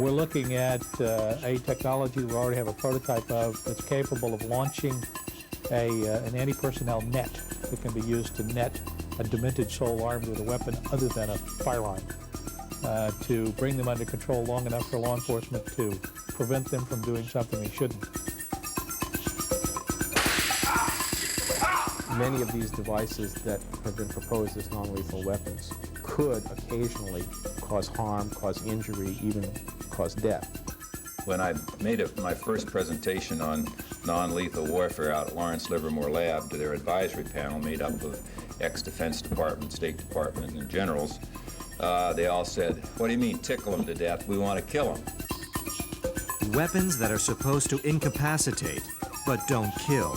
We're looking at a technology we already have a prototype of that's capable of launching an anti-personnel net that can be used to net a demented soul armed with a weapon other than a firearm, to bring them under control long enough for law enforcement to prevent them from doing something they shouldn't. Many of these devices that have been proposed as non-lethal weapons could occasionally cause harm, cause injury, even cause death. When I made my first presentation on non-lethal warfare out at Lawrence Livermore Lab to their advisory panel made up of ex-Defense Department, State Department, and generals, they all said, "What do you mean, tickle them to death? We want to kill them." Weapons that are supposed to incapacitate, but don't kill.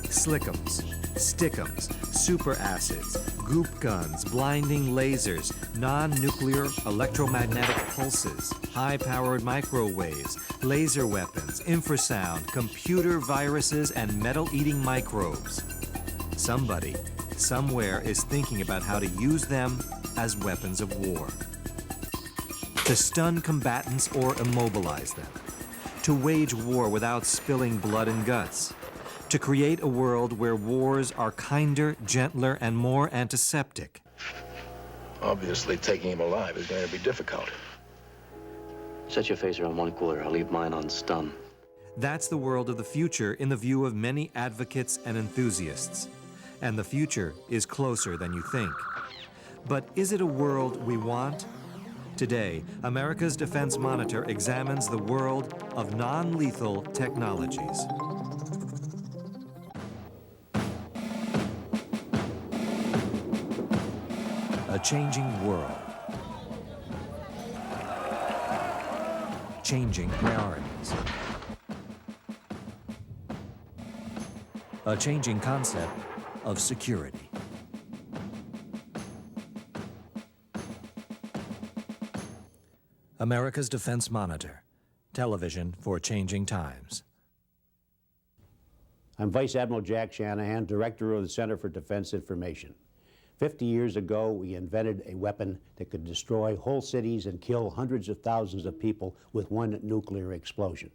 Slickums, stickums, super acids, goop guns, blinding lasers, non-nuclear electromagnetic pulses, high-powered microwaves, laser weapons, infrasound, computer viruses, and metal-eating microbes. Somebody, somewhere is thinking about how to use them as weapons of war. To stun combatants or immobilize them. To wage war without spilling blood and guts. To create a world where wars are kinder, gentler, and more antiseptic. Obviously, taking him alive is going to be difficult. Set your phaser on one cooler. I'll leave mine on stun. That's the world of the future in the view of many advocates and enthusiasts. And the future is closer than you think. But is it a world we want? Today, America's Defense Monitor examines the world of non-lethal technologies. A changing world. Changing priorities. A changing concept of security. America's Defense Monitor, television for changing times. I'm Vice Admiral Jack Shanahan, Director of the Center for Defense Information. 50 years ago, we invented a weapon that could destroy whole cities and kill hundreds of thousands of people with one nuclear explosion.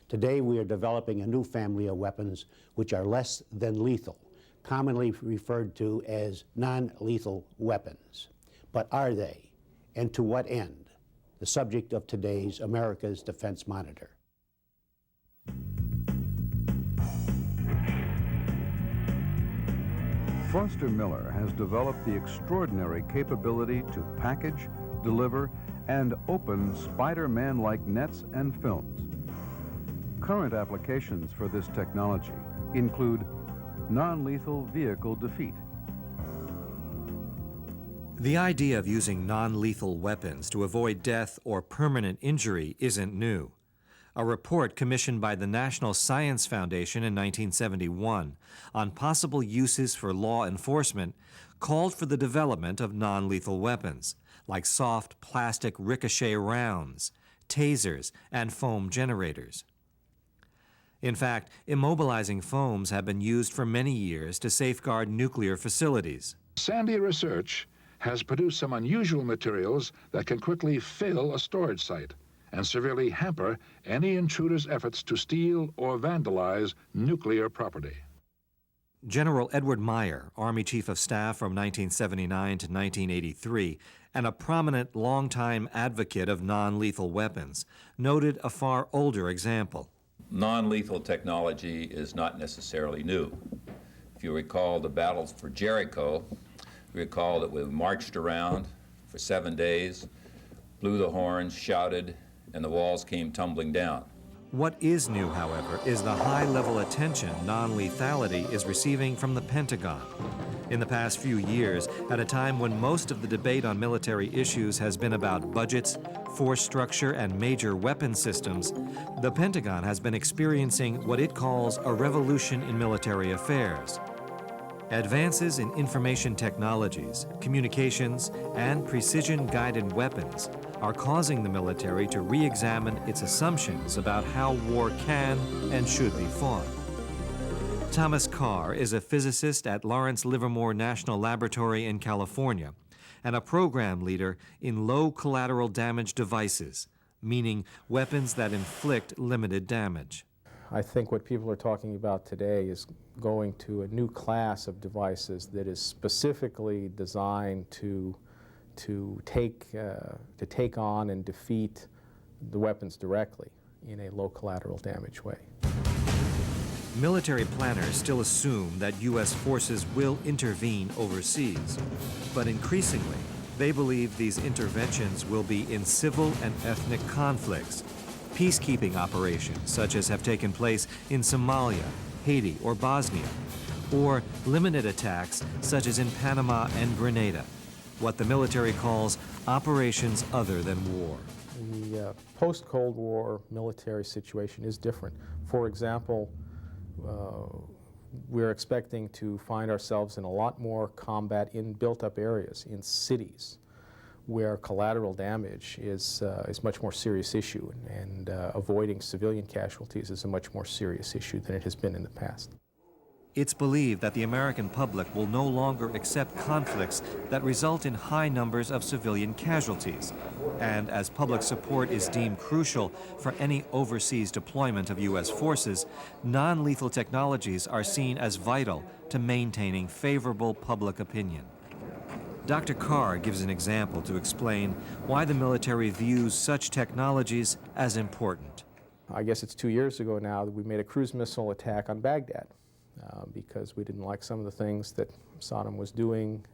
Today, we are developing a new family of weapons which are less than lethal, commonly referred to as non-lethal weapons. But are they, and to what end? The subject of today's America's Defense Monitor. Foster Miller has developed the extraordinary capability to package, deliver, and open Spider-Man-like nets and films. Current applications for this technology include non-lethal vehicle defeat. The idea of using non-lethal weapons to avoid death or permanent injury isn't new. A report commissioned by the National Science Foundation in 1971 on possible uses for law enforcement called for the development of non-lethal weapons, like soft plastic ricochet rounds, tasers, and foam generators. In fact, immobilizing foams have been used for many years to safeguard nuclear facilities. Sandia Research has produced some unusual materials that can quickly fill a storage site and severely hamper any intruder's efforts to steal or vandalize nuclear property. General Edward Meyer, Army Chief of Staff from 1979 to 1983, and a prominent longtime advocate of non-lethal weapons, noted a far older example. Non-lethal technology is not necessarily new. If you recall the battles for Jericho, recall that we marched around for 7 days, blew the horns, shouted, and the walls came tumbling down. What is new, however, is the high-level attention non-lethality is receiving from the Pentagon. In the past few years, at a time when most of the debate on military issues has been about budgets, force structure, and major weapon systems, the Pentagon has been experiencing what it calls a revolution in military affairs. Advances in information technologies, communications, and precision-guided weapons are causing the military to re-examine its assumptions about how war can and should be fought. Thomas Carr is a physicist at Lawrence Livermore National Laboratory in California and a program leader in low collateral damage devices, meaning weapons that inflict limited damage. I think what people are talking about today is going to a new class of devices that is specifically designed to take on and defeat the weapons directly in a low collateral damage way. Military planners still assume that U.S. forces will intervene overseas, but increasingly, they believe these interventions will be in civil and ethnic conflicts, peacekeeping operations such as have taken place in Somalia, Haiti, or Bosnia, or limited attacks such as in Panama and Grenada, what the military calls operations other than war. The post-Cold War military situation is different. For example, we're expecting to find ourselves in a lot more combat in built-up areas, in cities, where collateral damage is a much more serious issue, and avoiding civilian casualties is a much more serious issue than it has been in the past. It's believed that the American public will no longer accept conflicts that result in high numbers of civilian casualties. And as public support is deemed crucial for any overseas deployment of U.S. forces, non-lethal technologies are seen as vital to maintaining favorable public opinion. Dr. Carr gives an example to explain why the military views such technologies as important. I guess it's 2 years ago now that we made a cruise missile attack on Baghdad. Because we didn't like some of the things that Saddam was doing,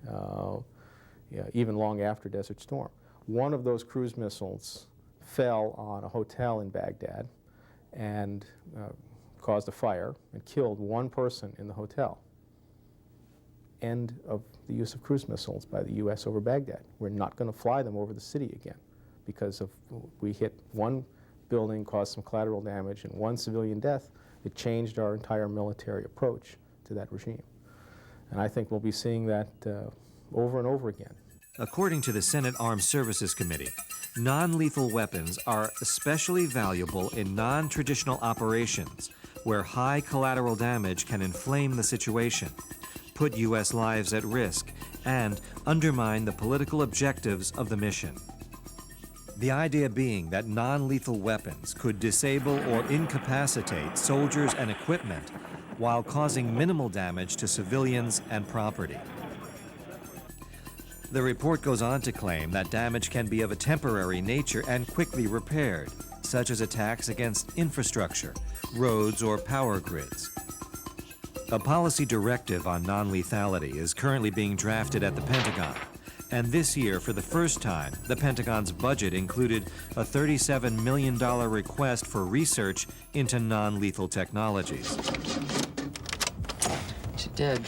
even long after Desert Storm. One of those cruise missiles fell on a hotel in Baghdad and caused a fire and killed one person in the hotel. End of the use of cruise missiles by the U.S. over Baghdad. We're not going to fly them over the city again because we hit one building, caused some collateral damage, and one civilian death. It changed our entire military approach to that regime. And I think we'll be seeing that over and over again. According to the Senate Armed Services Committee, non-lethal weapons are especially valuable in non-traditional operations where high collateral damage can inflame the situation, put U.S. lives at risk, and undermine the political objectives of the mission. The idea being that non-lethal weapons could disable or incapacitate soldiers and equipment while causing minimal damage to civilians and property. The report goes on to claim that damage can be of a temporary nature and quickly repaired, such as attacks against infrastructure, roads, or power grids. A policy directive on non-lethality is currently being drafted at the Pentagon. And this year, for the first time, the Pentagon's budget included a $37 million request for research into non-lethal technologies. He's dead.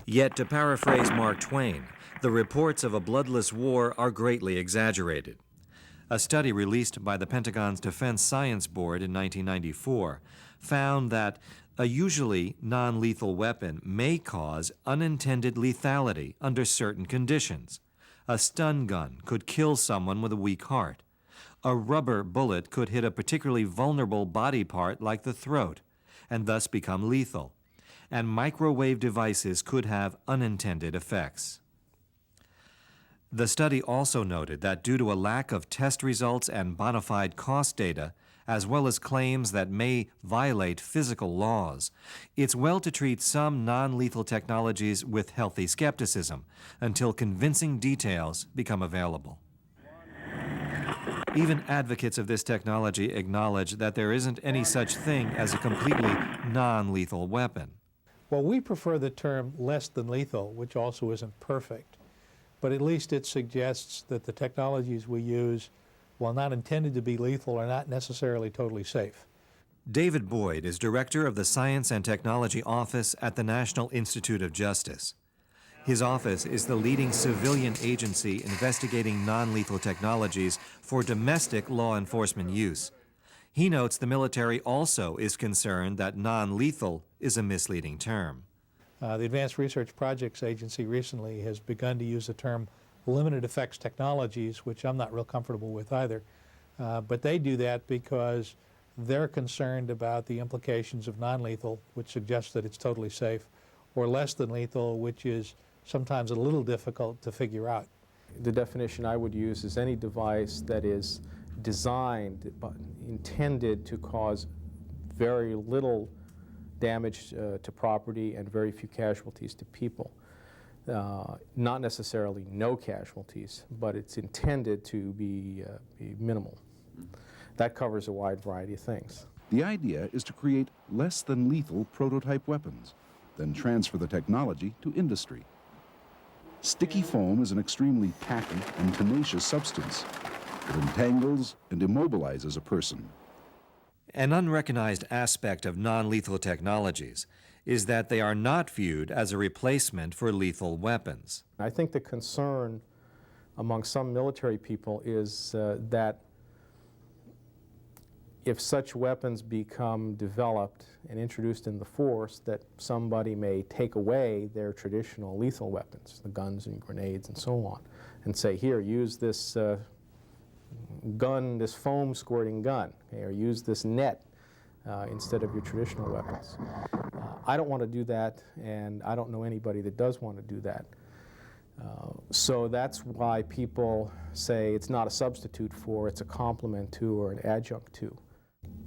Yet, to paraphrase Mark Twain, the reports of a bloodless war are greatly exaggerated. A study released by the Pentagon's Defense Science Board in 1994 found that a usually non-lethal weapon may cause unintended lethality under certain conditions. A stun gun could kill someone with a weak heart. A rubber bullet could hit a particularly vulnerable body part like the throat, and thus become lethal. And microwave devices could have unintended effects. The study also noted that due to a lack of test results and bona fide cost data, as well as claims that may violate physical laws, it's well to treat some non-lethal technologies with healthy skepticism until convincing details become available. Even advocates of this technology acknowledge that there isn't any such thing as a completely non-lethal weapon. Well, we prefer the term less than lethal, which also isn't perfect, but at least it suggests that the technologies we use, while not intended to be lethal, are not necessarily totally safe. David Boyd is director of the Science and Technology Office at the National Institute of Justice. His office is the leading civilian agency investigating non-lethal technologies for domestic law enforcement use. He notes the military also is concerned that non-lethal is a misleading term. The Advanced Research Projects Agency recently has begun to use the term limited effects technologies, which I'm not real comfortable with either. But they do that because they're concerned about the implications of non-lethal, which suggests that it's totally safe, or less than lethal, which is sometimes a little difficult to figure out. the definition I would use is any device that is designed, but intended to cause very little damage to property and very few casualties to people. Not necessarily no casualties, but it's intended to be minimal. That covers a wide variety of things. The idea is to create less than lethal prototype weapons, then transfer the technology to industry. Sticky foam is an extremely tacky and tenacious substance. It entangles and immobilizes a person. An unrecognized aspect of non-lethal technologies is that they are not viewed as a replacement for lethal weapons. I think the concern among some military people is that if such weapons become developed and introduced in the force, that somebody may take away their traditional lethal weapons, the guns and grenades and so on, and say, here, use this gun, this foam squirting gun, okay, or use this net instead of your traditional weapons. I don't want to do that, and I don't know anybody that does want to do that. So that's why people say it's not a substitute for, it's a complement to or an adjunct to.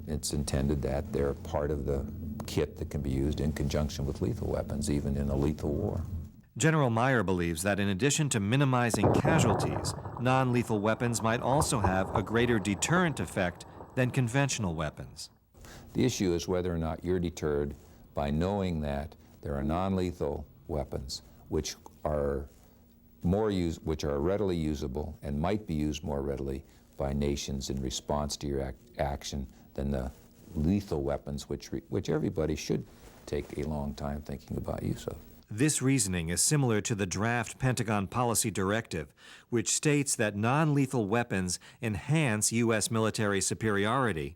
It's intended that they're part of the kit that can be used in conjunction with lethal weapons, even in a lethal war. General Meyer believes that in addition to minimizing casualties, non-lethal weapons might also have a greater deterrent effect than conventional weapons. The issue is whether or not you're deterred by knowing that there are non-lethal weapons which are readily usable and might be used more readily by nations in response to your action than the lethal weapons which everybody should take a long time thinking about use of. This reasoning is similar to the draft Pentagon Policy Directive, which states that non-lethal weapons enhance U.S. military superiority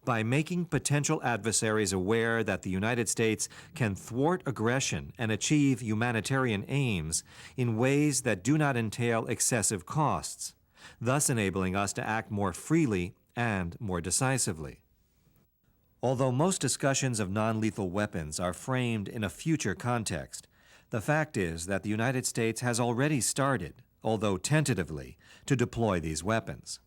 by making potential adversaries aware that the United States can thwart aggression and achieve humanitarian aims in ways that do not entail excessive costs, thus enabling us to act more freely and more decisively. Although most discussions of non-lethal weapons are framed in a future context, the fact is that the United States has already started, although tentatively, to deploy these weapons.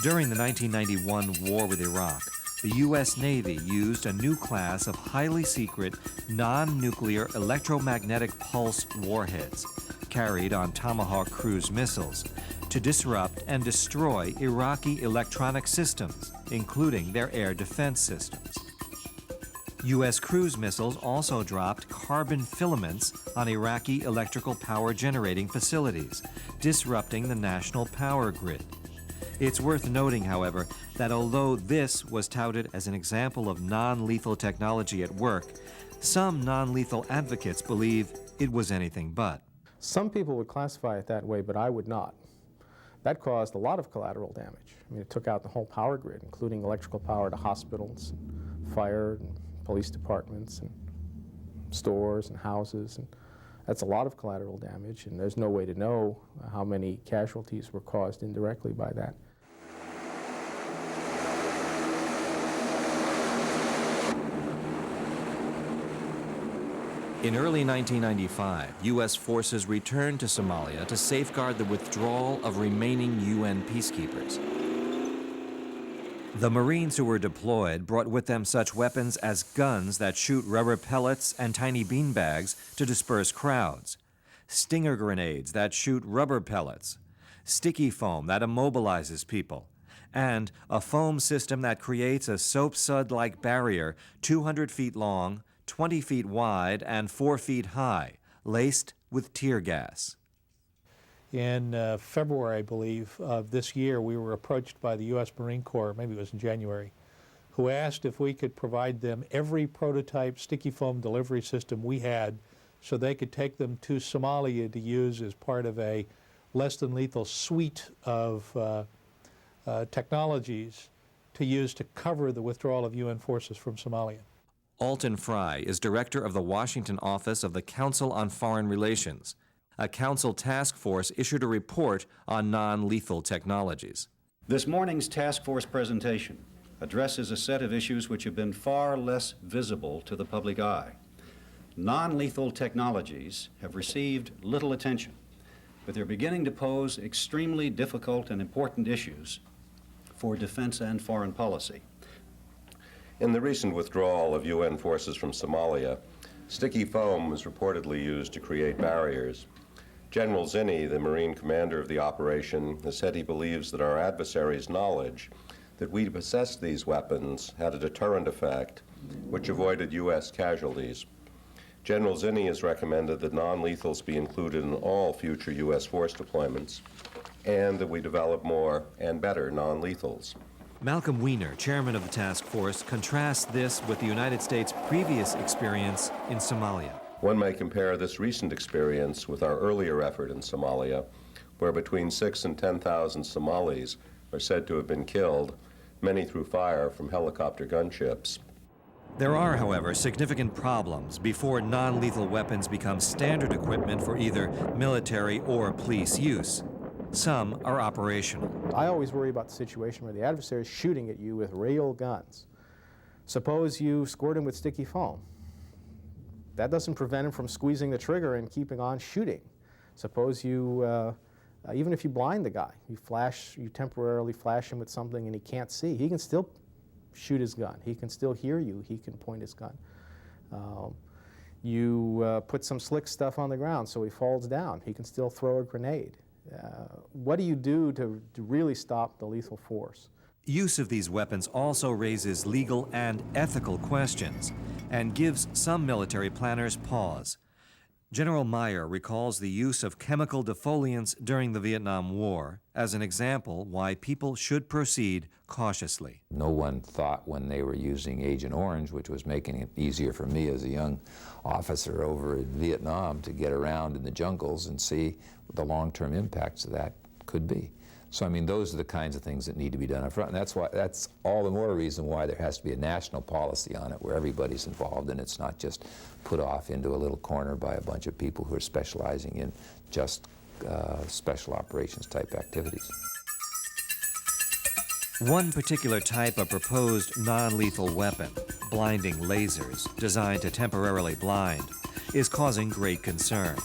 During the 1991 war with Iraq, the U.S. Navy used a new class of highly secret, non-nuclear electromagnetic pulse warheads, carried on Tomahawk cruise missiles, to disrupt and destroy Iraqi electronic systems, including their air defense systems. U.S. cruise missiles also dropped carbon filaments on Iraqi electrical power generating facilities, disrupting the national power grid. It's worth noting, however, that although this was touted as an example of non-lethal technology at work, some non-lethal advocates believe it was anything but. Some people would classify it that way, but I would not. That caused a lot of collateral damage. I mean, it took out the whole power grid, including electrical power to hospitals, and fire, and police departments, and stores, and houses. And that's a lot of collateral damage, and there's no way to know how many casualties were caused indirectly by that. In early 1995, U.S. forces returned to Somalia to safeguard the withdrawal of remaining UN peacekeepers. The Marines who were deployed brought with them such weapons as guns that shoot rubber pellets and tiny beanbags to disperse crowds, stinger grenades that shoot rubber pellets, sticky foam that immobilizes people, and a foam system that creates a soap-sud-like barrier 200 feet long, 20 feet wide, and 4 feet high, laced with tear gas. In February, I believe, of this year, we were approached by the U.S. Marine Corps, maybe it was in January, who asked if we could provide them every prototype sticky foam delivery system we had so they could take them to Somalia to use as part of a less than lethal suite of technologies to use to cover the withdrawal of UN forces from Somalia. Alton Fry is director of the Washington office of the Council on Foreign Relations. A council task force issued a report on non-lethal technologies. This morning's task force presentation addresses a set of issues which have been far less visible to the public eye. non-lethal technologies have received little attention, but they're beginning to pose extremely difficult and important issues for defense and foreign policy. In the recent withdrawal of UN forces from Somalia, sticky foam was reportedly used to create barriers. General Zinni, the Marine commander of the operation, has said he believes that our adversaries' knowledge that we possessed these weapons had a deterrent effect, which avoided U.S. casualties. General Zinni has recommended that non-lethals be included in all future U.S. force deployments, and that we develop more and better non-lethals. Malcolm Weiner, chairman of the task force, contrasts this with the United States' previous experience in Somalia. One may compare this recent experience with our earlier effort in Somalia, where between 6,000 and 10,000 Somalis are said to have been killed, many through fire from helicopter gunships. There are, however, significant problems before non-lethal weapons become standard equipment for either military or police use. Some are operational. I always worry about the situation where the adversary is shooting at you with real guns. Suppose you squirt him with sticky foam. That doesn't prevent him from squeezing the trigger and keeping on shooting. Suppose you, even if you blind the guy, you temporarily flash him with something and he can't see, he can still shoot his gun. He can still hear you. He can point his gun. You put some slick stuff on the ground so he falls down. He can still throw a grenade. What do you do to really stop the lethal force? Use of these weapons also raises legal and ethical questions and gives some military planners pause. General Meyer recalls the use of chemical defoliants during the Vietnam War as an example why people should proceed cautiously. No one thought when they were using Agent Orange, which was making it easier for me as a young officer over in Vietnam to get around in the jungles and see what the long-term impacts of that could be. So, I mean, those are the kinds of things that need to be done up front, and that's all the more reason why there has to be a national policy on it where everybody's involved and it's not just put off into a little corner by a bunch of people who are specializing in just special operations type activities. One particular type of proposed non-lethal weapon, blinding lasers designed to temporarily blind, is causing great concern.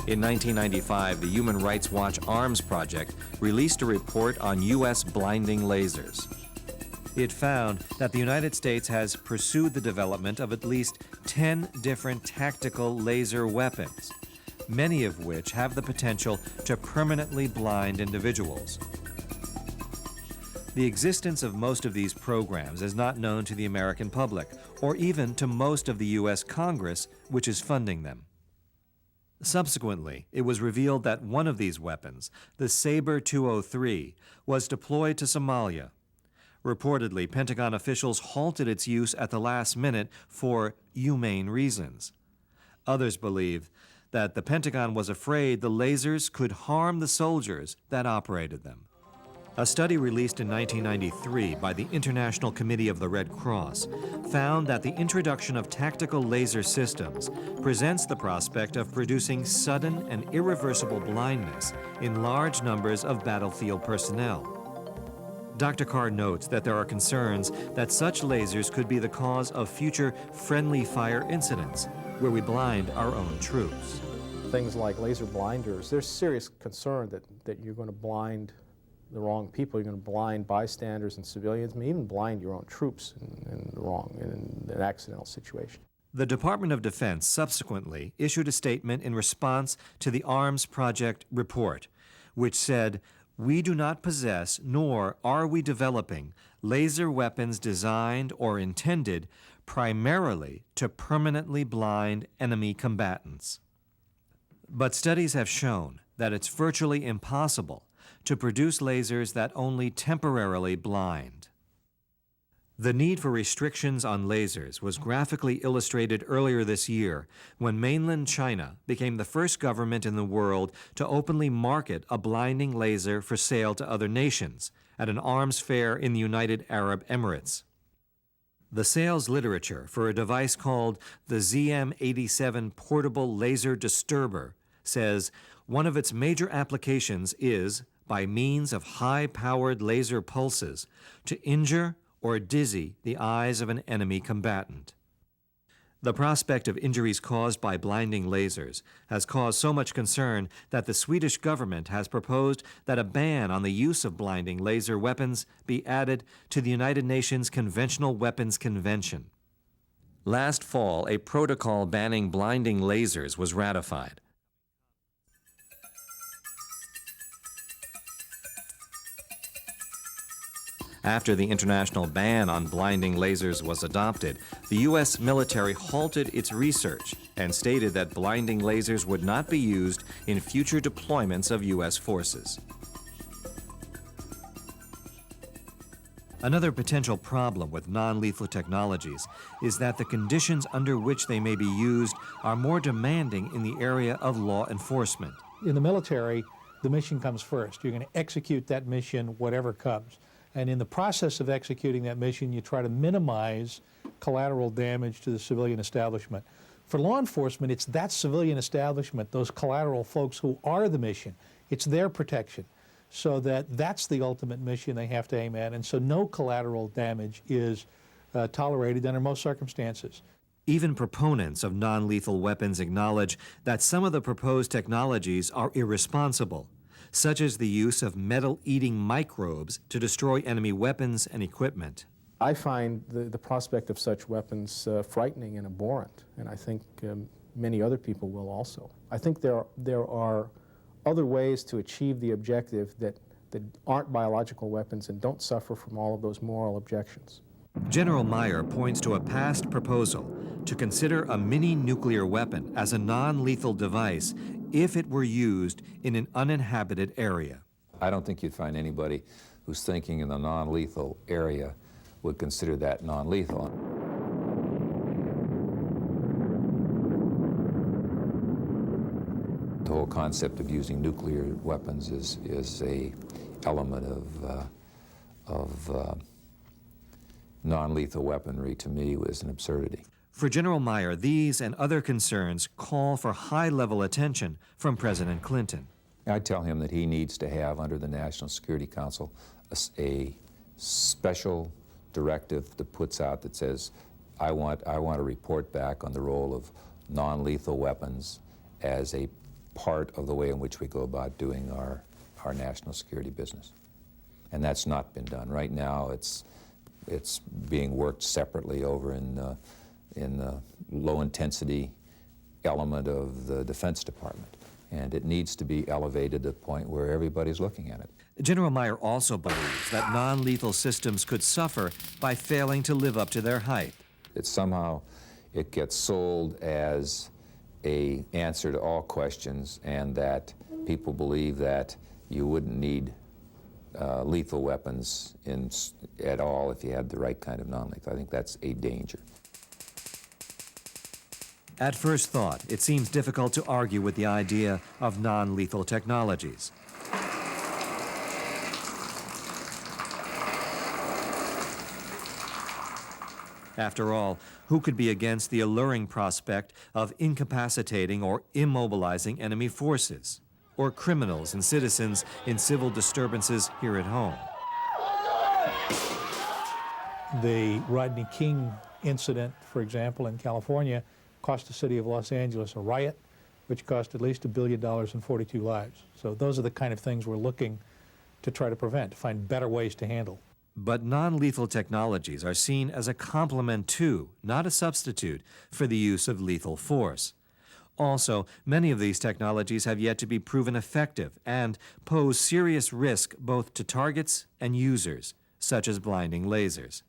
In 1995, the Human Rights Watch Arms Project released a report on U.S. blinding lasers. It found that the United States has pursued the development of at least 10 different tactical laser weapons, many of which have the potential to permanently blind individuals. The existence of most of these programs is not known to the American public, or even to most of the U.S. Congress, which is funding them. Subsequently, it was revealed that one of these weapons, the Sabre 203, was deployed to Somalia. Reportedly, Pentagon officials halted its use at the last minute for humane reasons. Others believe that the Pentagon was afraid the lasers could harm the soldiers that operated them. A study released in 1993 by the International Committee of the Red Cross found that the introduction of tactical laser systems presents the prospect of producing sudden and irreversible blindness in large numbers of battlefield personnel. Dr. Carr notes that there are concerns that such lasers could be the cause of future friendly fire incidents where we blind our own troops. Things like laser blinders, there's serious concern that you're going to blind the wrong people. You're going to blind bystanders and civilians, maybe even blind your own troops in an accidental situation. The Department of Defense subsequently issued a statement in response to the Arms Project report, which said, "We do not possess, nor are we developing, laser weapons designed or intended primarily to permanently blind enemy combatants." But studies have shown that it's virtually impossible to produce lasers that only temporarily blind. The need for restrictions on lasers was graphically illustrated earlier this year when mainland China became the first government in the world to openly market a blinding laser for sale to other nations at an arms fair in the United Arab Emirates. The sales literature for a device called the ZM87 Portable Laser Disturber says one of its major applications is, by means of high-powered laser pulses, to injure or dizzy the eyes of an enemy combatant. The prospect of injuries caused by blinding lasers has caused so much concern that the Swedish government has proposed that a ban on the use of blinding laser weapons be added to the United Nations Conventional Weapons Convention. Last fall, a protocol banning blinding lasers was ratified. After the international ban on blinding lasers was adopted, the U.S. military halted its research and stated that blinding lasers would not be used in future deployments of U.S. forces. Another potential problem with non-lethal technologies is that the conditions under which they may be used are more demanding in the area of law enforcement. In the military, the mission comes first. You're going to execute that mission, whatever comes. And in the process of executing that mission, you try to minimize collateral damage to the civilian establishment. For law enforcement, it's that civilian establishment, those collateral folks who are the mission. It's their protection. So that's the ultimate mission they have to aim at. And so no collateral damage is tolerated under most circumstances. Even proponents of non-lethal weapons acknowledge that some of the proposed technologies are irresponsible, such as the use of metal-eating microbes to destroy enemy weapons and equipment. I find the prospect of such weapons frightening and abhorrent, and I think many other people will also. I think there are other ways to achieve the objective that aren't biological weapons and don't suffer from all of those moral objections. General Meyer points to a past proposal to consider a mini-nuclear weapon as a non-lethal device if it were used in an uninhabited area. I don't think you'd find anybody who's thinking in the non-lethal area would consider that non-lethal. The whole concept of using nuclear weapons is a element of non-lethal weaponry. To me, is an absurdity. For General Meyer, these and other concerns call for high-level attention from President Clinton. I tell him that he needs to have, under the National Security Council, a special directive that puts out that says, I want to report back on the role of non-lethal weapons as a part of the way in which we go about doing our national security business. And that's not been done. Right now, it's being worked separately over in the low-intensity element of the Defense Department. And it needs to be elevated to the point where everybody's looking at it. General Meyer also believes that non-lethal systems could suffer by failing to live up to their hype. It gets sold as an answer to all questions, and that people believe that you wouldn't need lethal weapons at all if you had the right kind of non-lethal. I think that's a danger. At first thought, it seems difficult to argue with the idea of non-lethal technologies. After all, who could be against the alluring prospect of incapacitating or immobilizing enemy forces, or criminals and citizens in civil disturbances here at home? The Rodney King incident, for example, in California, cost the city of Los Angeles a riot, which cost at least $1 billion and 42 lives. So those are the kind of things we're looking to try to prevent, to find better ways to handle. But non-lethal technologies are seen as a complement to, not a substitute, for the use of lethal force. Also, many of these technologies have yet to be proven effective and pose serious risk both to targets and users, such as blinding lasers.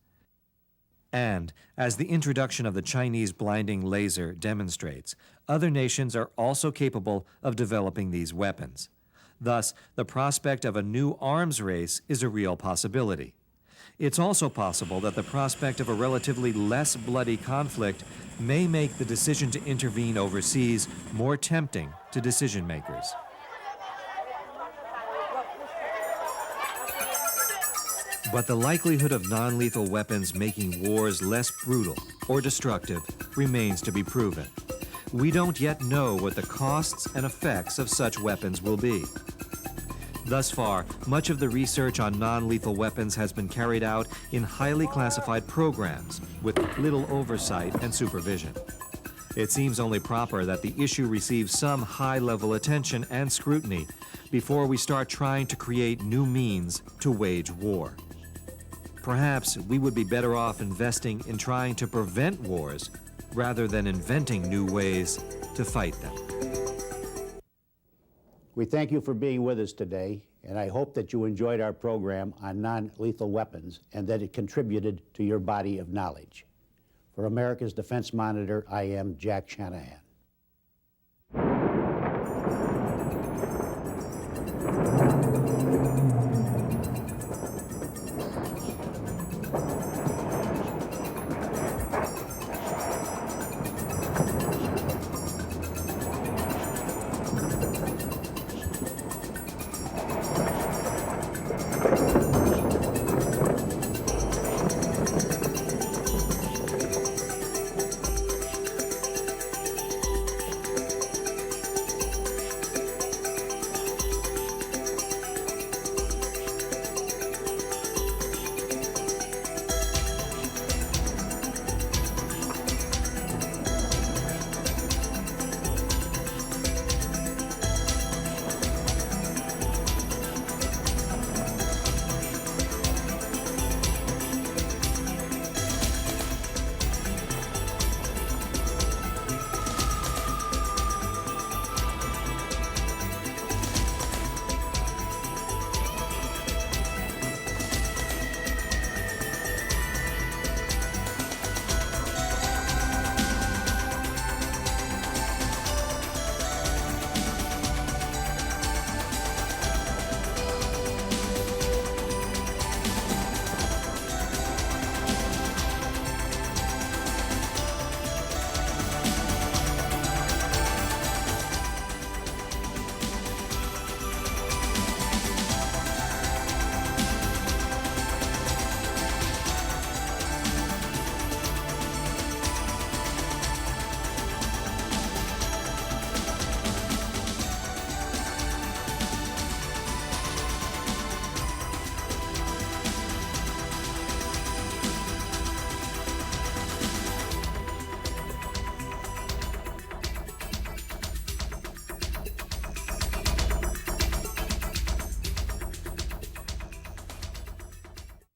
And, as the introduction of the Chinese blinding laser demonstrates, other nations are also capable of developing these weapons. Thus, the prospect of a new arms race is a real possibility. It's also possible that the prospect of a relatively less bloody conflict may make the decision to intervene overseas more tempting to decision makers. But the likelihood of non-lethal weapons making wars less brutal or destructive remains to be proven. We don't yet know what the costs and effects of such weapons will be. Thus far, much of the research on non-lethal weapons has been carried out in highly classified programs with little oversight and supervision. It seems only proper that the issue receives some high-level attention and scrutiny before we start trying to create new means to wage war. Perhaps we would be better off investing in trying to prevent wars rather than inventing new ways to fight them. We thank you for being with us today, and I hope that you enjoyed our program on non-lethal weapons and that it contributed to your body of knowledge. For America's Defense Monitor, I am Jack Shanahan.